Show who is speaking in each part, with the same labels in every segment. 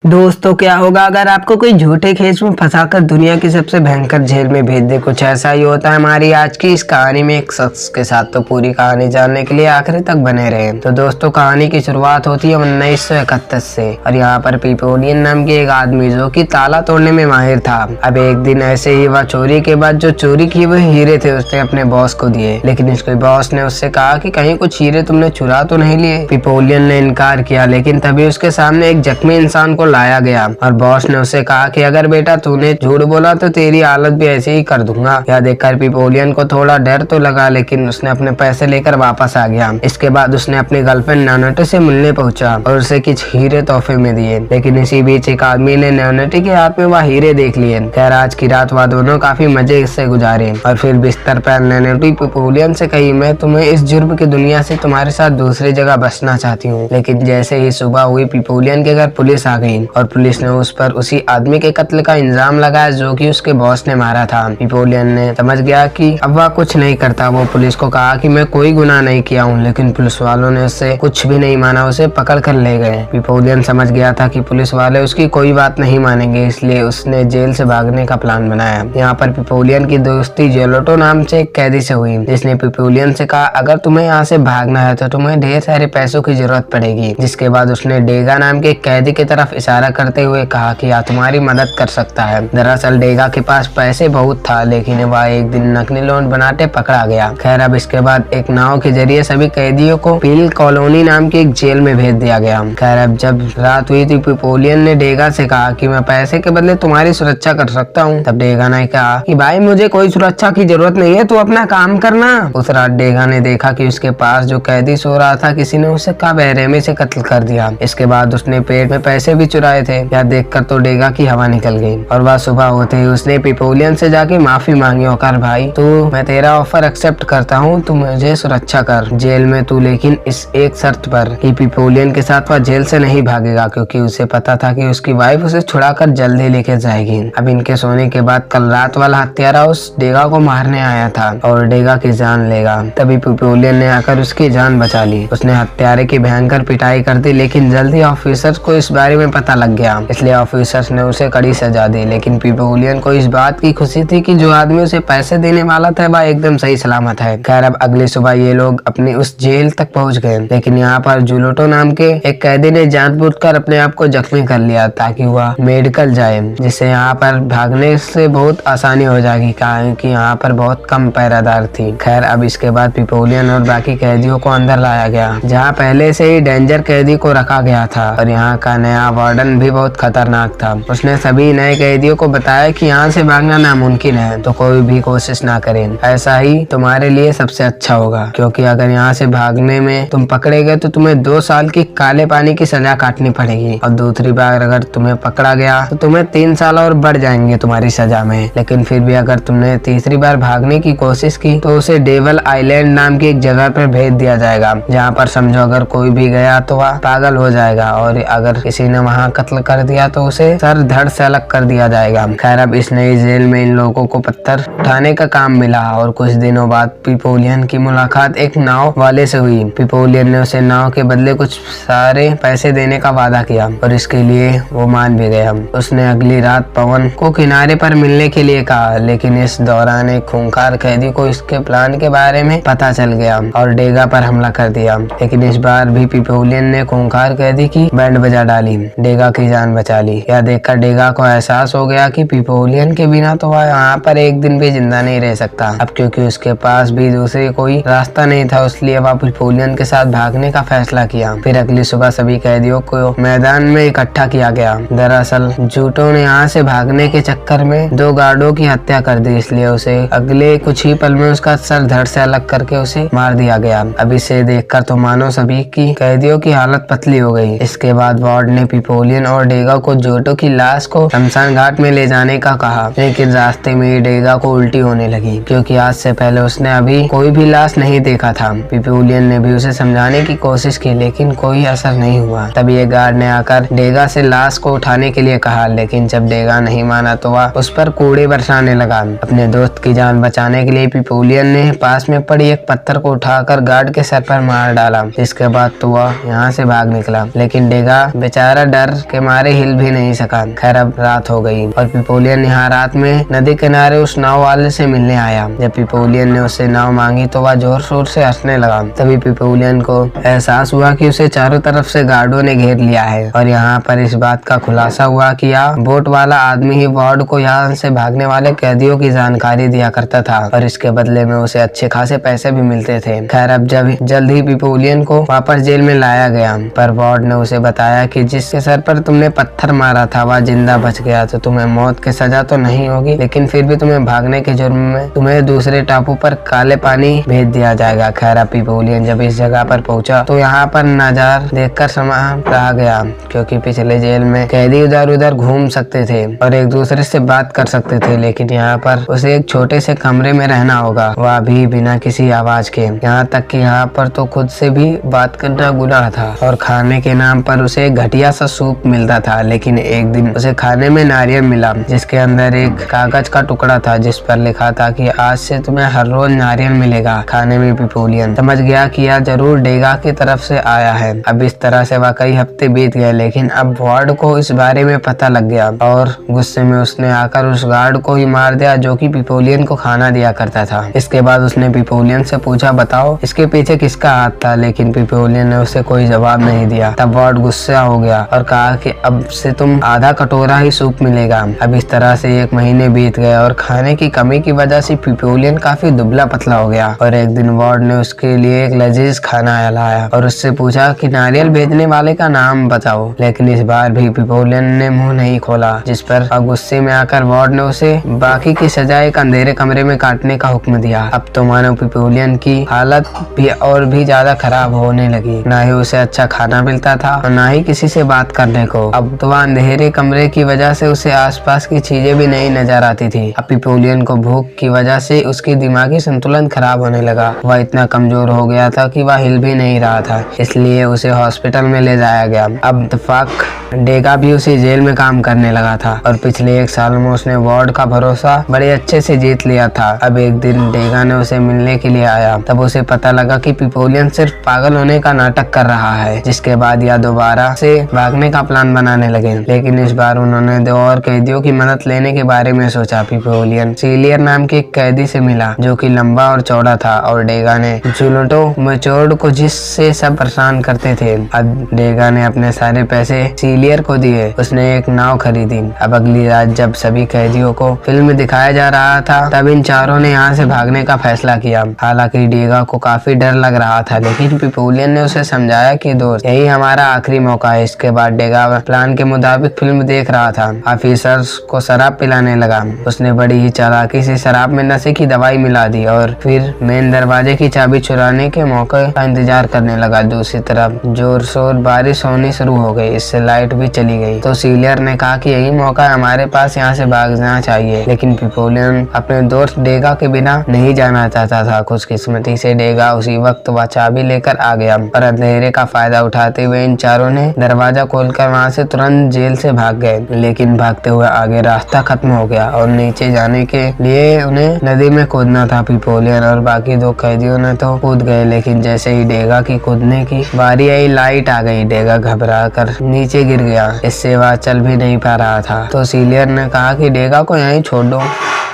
Speaker 1: दोस्तों, क्या होगा अगर आपको कोई झूठे केस में फंसाकर दुनिया की सबसे भयंकर जेल में भेज दे। कुछ ऐसा ही होता है हमारी आज की इस कहानी में एक शख्स के साथ। तो पूरी कहानी जानने के लिए आखिरी तक बने रहे। तो दोस्तों, कहानी की शुरुआत होती है 1931 से और यहाँ पर पिपोलियन नाम के एक आदमी जो कि ताला तोड़ने में माहिर था। अब एक दिन ऐसे ही वह चोरी के बाद जो चोरी की वह हीरे थे उसने अपने बॉस को दिए, लेकिन उसके बॉस ने उससे कहा कि कहीं कुछ हीरे तुमने चुरा तो नहीं लिए। पिपोलियन ने इनकार किया, लेकिन तभी उसके सामने एक जख्मी इंसान को लाया गया और बॉस ने उसे कहा कि अगर बेटा तूने झूठ बोला तो तेरी हालत भी ऐसे ही कर दूंगा। यह देखकर पिपोलियन को थोड़ा डर तो लगा, लेकिन उसने अपने पैसे लेकर वापस आ गया। इसके बाद उसने अपनी गर्लफ्रेंड नैनेटी से मिलने पहुंचा और उसे कुछ हीरे तोहफे में दिए, लेकिन इसी बीच एक आदमी ने नैनेटी के हाथ में वह हीरे देख लिए। खैर, आज की रात वह दोनों काफी मजे से गुजारे और फिर बिस्तर पर नैनेटी पिपोलियन से कही, मैं तुम्हें इस जुर्म की दुनिया से तुम्हारे साथ दूसरी जगह बसना चाहती हूँ। लेकिन जैसे ही सुबह हुई पिपोलियन के घर पुलिस आ गई और पुलिस ने उस पर उसी आदमी के कत्ल का इल्जाम लगाया जो कि उसके बॉस ने मारा था। पिपोलियन ने समझ गया कि अब वह कुछ नहीं करता। वो पुलिस को कहा कि मैं कोई गुनाह नहीं किया हूँ, लेकिन पुलिस वालों ने उससे कुछ भी नहीं माना, उसे पकड़ कर ले गए। पिपोलियन समझ गया था कि पुलिस वाले उसकी कोई बात नहीं मानेंगे, इसलिए उसने जेल से भागने का प्लान बनाया। यहाँ पर पिपोलियन की दोस्ती जेलोटो नाम से एक कैदी से हुई, जिसने पिपोलियन से कहा अगर तुम्हें यहाँ से भागना है तो तुम्हें ढेर सारे पैसों की जरूरत पड़ेगी। जिसके बाद उसने डेगा नाम के कैदी की तरफ इशारा करते हुए कहा कि यह तुम्हारी मदद कर सकता है। दरअसल डेगा के पास पैसे बहुत था, लेकिन वह एक दिन नकली नोट बनाते पकड़ा गया। खैर, अब इसके बाद एक नाव के जरिए सभी कैदियों को पील कॉलोनी नाम की एक जेल में भेज दिया गया। खैर, अब जब रात हुई तो पिपोलियन ने डेगा से कहा कि मैं पैसे के बदले तुम्हारी सुरक्षा कर सकता हूँ। तब डेगा ने कहा कि भाई मुझे कोई सुरक्षा की जरूरत नहीं है, तू अपना काम करना। उस रात डेगा ने देखा कि उसके पास जो कैदी सो रहा था किसी ने उसे बेरहमी से कत्ल कर दिया। इसके बाद उसने पेट में पैसे भी चुराए थे। यह देखकर तो डेगा की हवा निकल गई और वह सुबह होते ही उसने पिपोलियन से जाके माफी मांगी और भाई तू मैं तेरा ऑफर एक्सेप्ट करता हूँ, तू मुझे सुरक्षा कर जेल में तू, लेकिन इस एक शर्त पर कि पिपोलियन के साथ वह जेल से नहीं भागेगा, क्योंकि उसे पता था कि उसकी वाइफ उसे छुड़ाकर जल्दी लेके जाएगी। अब इनके सोने के बाद कल रात वाला हत्यारा उस डेगा को मारने आया था और डेगा की जान लेगा। तभी पिपोलियन ने आकर उसकी जान बचा ली। उसने हत्यारे की भयंकर पिटाई कर दी, लेकिन जल्दी ऑफिसर्स को इस बारे में पता लग गया, इसलिए ऑफिसर्स ने उसे कड़ी सजा दी। लेकिन पिपोलियन को इस बात की खुशी थी कि जो आदमी उसे पैसे देने वाला था वह एकदम सही सलामत है। खैर, अब अगली सुबह ये लोग अपनी उस जेल तक पहुंच गए, लेकिन यहाँ पर जुलोटो नाम के एक कैदी ने जानबूझकर अपने आप को जख्मी कर लिया ताकि वह मेडिकल जाए, जिससे यहाँ पर भागने से बहुत आसानी हो जाएगी, क्योंकि यहाँ पर बहुत कम पहरेदार थी। खैर, अब इसके बाद पिपोलियन और बाकी कैदियों को अंदर लाया गया, जहाँ पहले से ही डेंजर कैदी को रखा गया था और यहाँ का नया वार्डन भी बहुत खतरनाक था। उसने सभी नए कैदियों को बताया कि यहाँ से भागना नामुमकिन है, तो कोई भी कोशिश ना करें, ऐसा ही तुम्हारे लिए सबसे अच्छा होगा, क्योंकि अगर यहाँ से भागने में तुम पकड़े गए तो तुम्हें 2 साल की काले पानी की सजा काटनी पड़ेगी और दूसरी बार अगर तुम्हें पकड़ा गया तो तुम्हें 3 साल और बढ़ जाएंगे तुम्हारी सजा में। लेकिन फिर भी अगर तुमने तीसरी बार भागने की कोशिश की तो उसे डेवल आइलैंड नाम की एक जगह पर भेज दिया जाएगा, जहाँ पर समझो अगर कोई भी गया तो वह पागल हो जाएगा और अगर किसी ने वहाँ कत्ल कर दिया तो उसे सर धड़ से अलग कर दिया जाएगा। खैर, अब इस नई जेल में इन लोगों को पत्थर उठाने का काम मिला और कुछ दिनों बाद पिपोलियन की मुलाकात एक नाव वाले से हुई। पिपोलियन ने उसे नाव के बदले कुछ सारे पैसे देने का वादा किया और इसके लिए वो मान भी गया। उसने अगली रात पवन को किनारे पर मिलने के लिए कहा, लेकिन इस दौरान एक खूंखार कैदी को इसके प्लान के बारे में पता चल गया और डेगा पर हमला कर दिया। लेकिन इस बार भी पिपोलियन ने खूंखार कैदी की बैंड बजा डाली, डेगा की जान बचा ली। यह देखकर डेगा को एहसास हो गया कि पिपोलियन के बिना तो वह यहाँ पर एक दिन भी जिंदा नहीं रह सकता। अब क्योंकि उसके पास भी दूसरे कोई रास्ता नहीं था, इसलिए वह पिपोलियन के साथ भागने का फैसला किया। फिर अगली सुबह सभी कैदियों को मैदान में इकट्ठा किया गया। दरअसल जूटो ने यहाँ से भागने के चक्कर में 2 गार्डों की हत्या कर दी, इसलिए उसे अगले कुछ ही पल में उसका सर धड़ से अलग करके उसे मार दिया गया। अब इसे देखकर तो मानो सभी की कैदियों की हालत पतली हो गई। इसके बाद वार्ड ने पिपोलियन और डेगा को जूटो की लाश को शमशान घाट में ले जाने का कहा, लेकिन रास्ते में डेगा को उल्टी होने लगी, क्योंकि आज से पहले उसने अभी कोई भी लाश नहीं देखा था। पिपोलियन ने भी उसे समझाने की कोशिश की, लेकिन कोई असर नहीं हुआ। तभी एक गार्ड ने आकर डेगा से लाश को उठाने के लिए कहा, लेकिन जब डेगा नहीं माना तो वह उस पर कूड़े बरसाने लगा। अपने दोस्त की जान बचाने के लिए पिपोलियन ने पास में पड़ी एक पत्थर को उठाकर गार्ड के सर पर मार डाला। इसके बाद तो वह यहाँ से भाग निकला, लेकिन डेगा बेचारा डर डर के मारे हिल भी नहीं सका। खैर अब रात हो गई और पिपोलियन यहाँ रात में नदी किनारे उस नाव वाले से मिलने आया। जब पिपोलियन ने उससे नाव मांगी तो वह जोर शोर से हंसने लगा। तभी पिपोलियन को एहसास हुआ कि उसे चारों तरफ से गार्डों ने घेर लिया है और यहाँ पर इस बात का खुलासा हुआ कि यह बोट वाला आदमी ही वार्ड को यहाँ से भागने वाले कैदियों की जानकारी दिया करता था और इसके बदले में उसे अच्छे खासे पैसे भी मिलते थे। खैर अब जल्द ही पिपोलियन को वापस जेल में लाया गया, पर वार्ड ने उसे बताया कि जिसके सर पर तुमने पत्थर मारा था वह जिंदा बच गया, तो तुम्हें मौत की सजा तो नहीं होगी, लेकिन फिर भी तुम्हें भागने के जुर्म में तुम्हें दूसरे टापू पर काले पानी भेज दिया जाएगा। खैर पिपोलियन जब इस जगह पर पहुंचा तो यहाँ पर नजारा देखकर समा रह गया, क्योंकि पिछले जेल में कैदी उधर उधर घूम सकते थे और एक दूसरे से बात कर सकते थे, लेकिन यहाँ पर उसे एक छोटे से कमरे में रहना होगा, वह भी बिना किसी आवाज के। यहाँ तक कि यहाँ पर तो खुद से भी बात करना गुनाह था और खाने के नाम पर उसे घटिया सा सूप मिलता था। लेकिन एक दिन उसे खाने में नारियल मिला, जिसके अंदर एक कागज का टुकड़ा था जिस पर लिखा था कि आज से तुम्हें हर रोज नारियल मिलेगा। खाने में पिपोलियन समझ गया कि यह जरूर डेगा की तरफ से आया है। अब इस तरह से वह कई हफ्ते बीत गए, लेकिन अब वार्ड को इस बारे में पता लग गया और गुस्से में उसने आकर उस गार्ड को ही मार दिया जो कि पिपोलियन को खाना दिया करता था। इसके बाद उसने पिपोलियन से पूछा, बताओ इसके पीछे किसका हाथ था, लेकिन पिपोलियन ने उसे कोई जवाब नहीं दिया। तब वार्ड गुस्सा हो गया और कहा कि अब से तुम आधा कटोरा ही सूप मिलेगा। अब इस तरह से 1 महीने बीत गए और खाने की कमी की वजह से पिपोलियन काफी दुबला पतला हो गया और एक दिन वार्ड ने उसके लिए एक लजीज खाना लाया और उससे पूछा कि नारियल भेजने वाले का नाम बताओ, लेकिन इस बार भी पिपोलियन ने मुंह नहीं खोला, जिस पर अब गुस्से में आकर वार्ड ने उसे बाकी की सजा एक अंधेरे कमरे में काटने का हुक्म दिया। अब तो मानो पिपोलियन की हालत भी और भी ज्यादा खराब होने लगी, ना ही उसे अच्छा खाना मिलता था और ना ही किसी से बात करने को। अब तो वह अंधेरे कमरे की वजह से उसे आसपास की चीजें भी नहीं नजर आती थी। अब पिपोलियन को भूख की वजह से उसकी दिमागी संतुलन खराब होने लगा। वह इतना कमजोर हो गया था कि वह हिल भी नहीं रहा था, इसलिए उसे हॉस्पिटल में ले जाया गया। अब इत्तेफाक डेगा भी उसी जेल में काम करने लगा था और पिछले 1 साल में उसने वार्ड का भरोसा बड़े अच्छे से जीत लिया था। अब एक दिन डेगा ने उसे मिलने के लिए आया, तब उसे पता लगा कि पिपोलियन सिर्फ पागल होने का नाटक कर रहा है। जिसके बाद यह दोबारा से भागने का प्लान बनाने लगे, लेकिन इस बार उन्होंने 2 और कैदियों की मदद लेने के बारे में सोचा। पिपोलियन सीलियर नाम के एक कैदी से मिला जो कि लंबा और चौड़ा था और डेगा ने जुलटो मेचोर्ड को जिससे सब परेशान करते थे। अब डेगा ने अपने सारे पैसे सीलियर को दिए, उसने एक नाव खरीदी। अब अगली रात जब सभी कैदियों को फिल्म में दिखाया जा रहा था, तब इन चारों ने यहाँ से भागने का फैसला किया। हालांकि डेगा को काफी डर लग रहा था, लेकिन पिपोलियन ने उसे समझाया कि दोस्त यही हमारा आखिरी मौका है। इसके बाद डेगा प्लान के मुताबिक फिल्म देख रहा था। ऑफिसर्स को शराब पिलाने लगा। उसने बड़ी ही चालाकी से शराब में नशे की दवाई मिला दी और फिर मेन दरवाजे की चाबी चुराने के मौके का इंतजार करने लगा। दूसरी तरफ जोर शोर बारिश होनी शुरू हो गई, इससे लाइट भी चली गई। तो सीलियर ने कहा कि यही मौका है हमारे पास, यहाँ से भागना चाहिए, लेकिन पिपोलियन अपने दोस्त डेगा के बिना नहीं जाना चाहता था। खुशकिस्मती से डेगा उसी वक्त वह चाबी लेकर आ गया और अंधेरे का फायदा उठाते हुए इन चारों ने दरवाजा खोलकर वहाँ से तुरंत जेल से भाग गए। लेकिन भागते हुए आगे रास्ता खत्म हो गया और नीचे जाने के लिए उन्हें नदी में कूदना था। पिपोलियन और बाकी 2 कैदियों ने तो कूद गए, लेकिन जैसे ही डेगा की कूदने की बारी आई, लाइट आ गई। डेगा घबरा कर नीचे गिर गया, इससे वह चल भी नहीं पा रहा था। तो सीलियर ने कहा कि डेगा को यहीं छोड़ दो,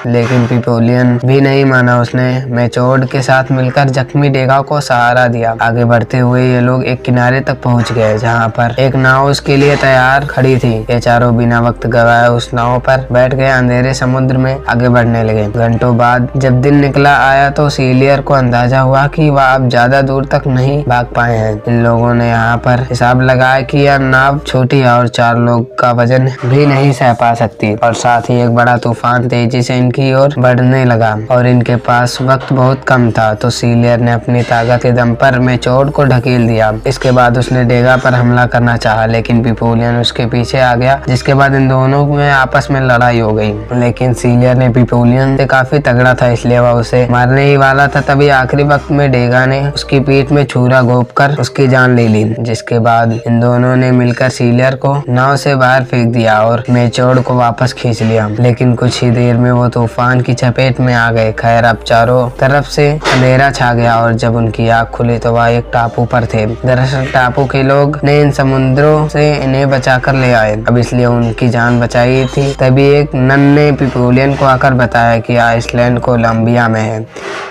Speaker 1: लेकिन पिपोलियन भी नहीं माना। उसने मेचोर्ड के साथ मिलकर जख्मी डेगा को सहारा दिया। आगे बढ़ते हुए ये लोग एक किनारे तक पहुंच गए, जहां पर एक नाव उसके लिए तैयार खड़ी थी। ये चारों बिना वक्त गवाए उस नाव पर बैठ गए, अंधेरे समुद्र में आगे बढ़ने लगे। घंटों बाद जब दिन निकला आया तो सीलियर को अंदाजा हुआ कि वह अब ज्यादा दूर तक नहीं भाग पाए हैं। इन लोगों ने यहाँ पर हिसाब लगाया कि यह नाव छोटी है और 4 लोग का वजन भी नहीं सह पा सकती, और साथ ही एक बड़ा तूफान तेजी से की ओर बढ़ने लगा और इनके पास वक्त बहुत कम था। तो सीलियर ने अपनी ताकत के दम पर मेचोर्ड को ढकेल दिया। इसके बाद उसने डेगा पर हमला करना चाहा, लेकिन पिपोलियन उसके पीछे आ गया, जिसके बाद इन दोनों में आपस में लड़ाई हो गई। लेकिन सीलियर ने पिपोलियन से काफी तगड़ा था, इसलिए वह उसे मारने ही वाला था। तभी आखिरी वक्त में डेगा ने उसकी पीठ में छुरा घोंपकर उसकी जान ले ली, जिसके बाद इन दोनों ने मिलकर सीलियर को नाव से बाहर फेंक दिया और मेचोर्ड को वापस खींच लिया। लेकिन कुछ ही देर में वो तूफान की चपेट में आ गए। खैर अब चारों तरफ से अंधेरा छा गया और जब उनकी आँख खुली तो वह एक टापू पर थे। दरअसल टापू के लोग ने इन समुद्रों से इन्हें बचा कर ले आए। अब इसलिए उनकी जान बचाई थी। तभी एक नन ने पिपोलियन को आकर बताया कि आइसलैंड कोलंबिया में है।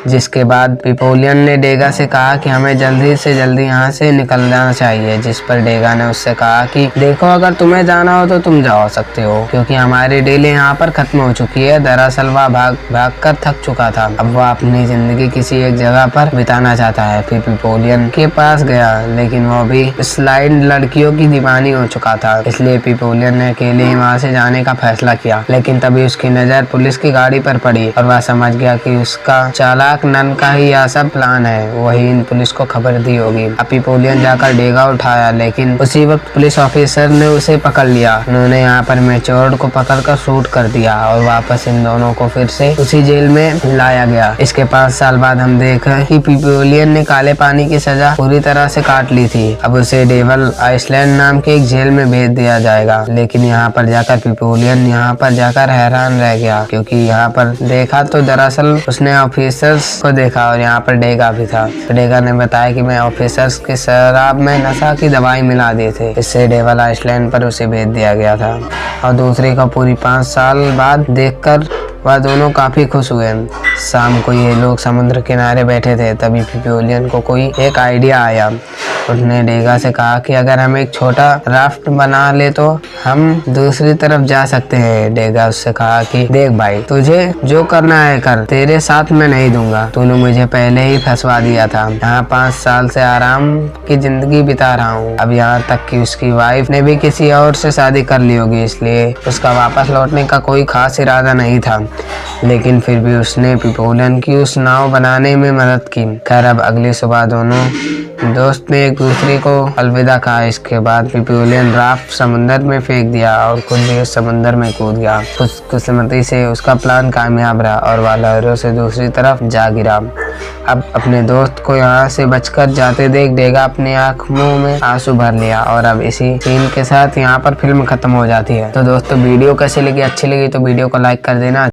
Speaker 1: जिसके बाद पिपोलियन ने डेगा से कहा कि हमें जल्दी से जल्दी यहाँ से निकलना चाहिए। जिस पर डेगा ने उससे कहा कि देखो, अगर तुम्हें जाना हो तो तुम जा सकते हो, क्योंकि हमारी डील यहाँ पर खत्म हो चुकी है। दरअसल वह भाग कर थक चुका था। अब वह अपनी जिंदगी किसी एक जगह पर बिताना चाहता है। फिर पिपोलियन के पास गया, लेकिन वो भी स्लाइड लड़कियों की दीवानी हो चुका था। इसलिए पिपोलियन ने अकेले ही वहाँ से जाने का फैसला किया। लेकिन तभी उसकी नजर पुलिस की गाड़ी पर पड़ी और वह समझ गया कि उसका चालाक नन का ही यह सब प्लान है। वही इन पुलिस को खबर दी होगी। अब पिपोलियन जाकर डेगा उठाया, लेकिन उसी वक्त पुलिस ऑफिसर ने उसे पकड़ लिया। उन्होंने यहाँ पर मेचोर्ड को पकड़कर शूट कर दिया और वापस इन दोनों को फिर से उसी जेल में लाया गया। इसके 5 साल बाद हम देखें कि पिपोलियन ने काले पानी की सजा पूरी तरह से काट ली थी। अब उसे डेवल आइसलैंड नाम के एक जेल में भेज दिया जाएगा। लेकिन यहाँ पर जाकर पिपोलियन हैरान रह गया, क्योंकि यहाँ पर देखा तो दरअसल उसने ऑफिसर्स को देखा और यहाँ पर डेगा भी था। तो डेगा ने बताया कि मैं ऑफिसर्स के शराब में नशा की दवाई मिला दिए थे। इससे डेवल आइसलैंड पर उसे भेज दिया गया था। और दूसरे को पूरी 5 साल बाद देखकर वह दोनों काफी खुश हुए। शाम को ये लोग समुद्र किनारे बैठे थे। तभी पिपोलियन को कोई एक आइडिया आया। उसने डेगा से कहा कि अगर हम एक छोटा राफ्ट बना ले तो हम दूसरी तरफ जा सकते हैं। डेगा उससे कहा कि देख भाई, तुझे जो करना है कर, तेरे साथ मैं नहीं दूंगा। तूने मुझे पहले ही फंसवा दिया था। यहाँ 5 साल से आराम की जिंदगी बिता रहा हूँ। अब यहाँ तक कि उसकी वाइफ ने भी किसी और से शादी कर ली होगी, इसलिए उसका वापस लौटने का कोई खास इरादा नहीं था। लेकिन फिर भी उसने पिपोलियन की उस नाव बनाने में मदद की। खैर अब अगली सुबह दोनों दोस्त ने एक दूसरे को अलविदा कहा। इसके बाद पिपोलियन राफ्ट समुद्र में फेंक दिया और खुद भी उस समुद्र में कूद गया। खुशकिस्मती से उसका प्लान कामयाब रहा और वह लहरों से दूसरी तरफ जा गिरा। अब अपने दोस्त को यहाँ से बचकर जाते देख डेगा अपनी आंखों में आंसू भर लिया। और अब इसी सीन के साथ यहाँ पर फिल्म खत्म हो जाती है। तो दोस्तों, वीडियो कैसी लगी? अच्छी लगी तो वीडियो को लाइक कर देना।